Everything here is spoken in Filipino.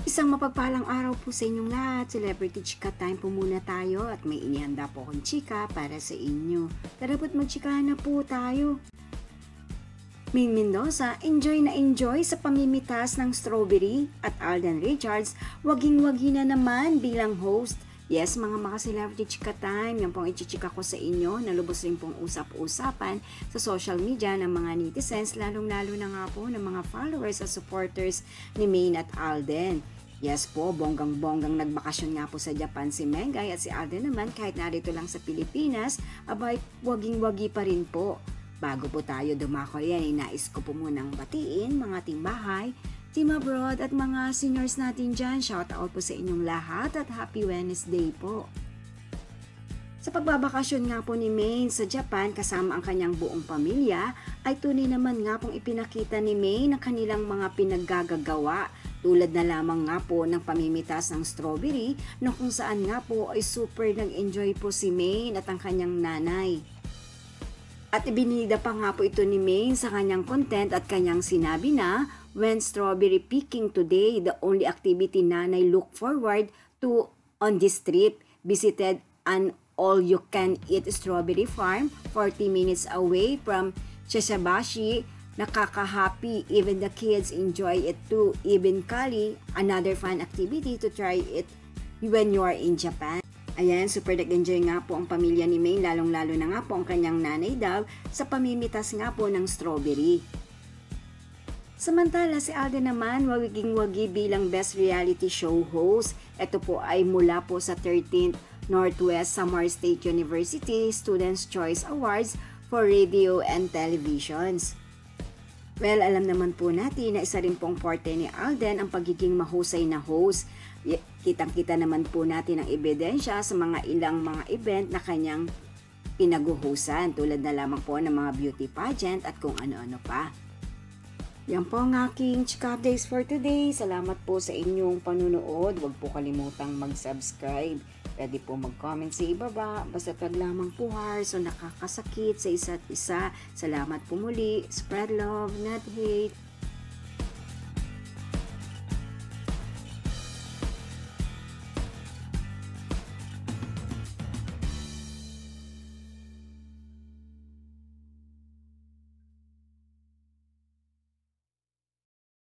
Isang mapagpalang araw po sa inyong lahat. Celebrity Chika Time po muna tayo at may inihanda po akong chika para sa inyo. Tara po't magchikahan na po tayo. Maine Mendoza, enjoy na enjoy sa pamimitas ng strawberry at Alden Richards, waging-wagi na naman bilang host. Yes, mga celebrity chika time, yan pong ichichika ko sa inyo na lubos rin pong usap-usapan sa social media ng mga netizens, lalong-lalo na nga po ng mga followers at supporters ni Maine at Alden. Yes po, bonggang-bonggang nagbakasyon nga po sa Japan si Mengay at si Alden naman kahit narito lang sa Pilipinas, abay waging-wagi pa rin po. Bago po tayo dumako yan, nais ko po munang batiin mga timbahay, team abroad at mga seniors natin dyan. Shout out po sa inyong lahat at happy Wednesday po. Sa pagbabakasyon nga po ni Maine sa Japan kasama ang kanyang buong pamilya ay tunay naman nga pong ipinakita ni Maine ang kanilang mga pinaggagawa tulad na lamang nga po ng pamimitas ng strawberry na kung saan nga po ay super nag-enjoy po si Maine at ang kanyang nanay. At ibinida pa nga po ito ni Maine sa kanyang content at kanyang sinabi na, when strawberry picking today, the only activity nanay look forward to on this trip, visited an all-you-can-eat strawberry farm 40 minutes away from Shishibashi. Nakaka-happy, even the kids enjoy it too. Even Kali, another fun activity to try it when you are in Japan. Ayan, super nag-enjoy nga po ang pamilya ni Maine, lalong-lalo na nga po ang kanyang nanay daw sa pamimitas nga po ng strawberry. Samantala, si Alden naman, waging-wagi bilang Best Reality Show Host. Ito po ay mula po sa 13th Northwest Samar State University Students' Choice Awards for Radio and Televisions. Well, alam naman po natin na isa rin pong forte ni Alden ang pagiging mahusay na host. Kitang-kita naman po natin ang ebidensya sa mga ilang mga event na kanyang pinaguhusan tulad na lamang po ng mga beauty pageant at kung ano-ano pa. Yan po ang aking chika updates for today. Salamat po sa inyong panunood. Huwag po kalimutang mag-subscribe. Pwede po mag-comment sa ibaba. Basta wag lamang po hearts o nakakasakit sa isa't isa. Salamat po muli. Spread love, not hate.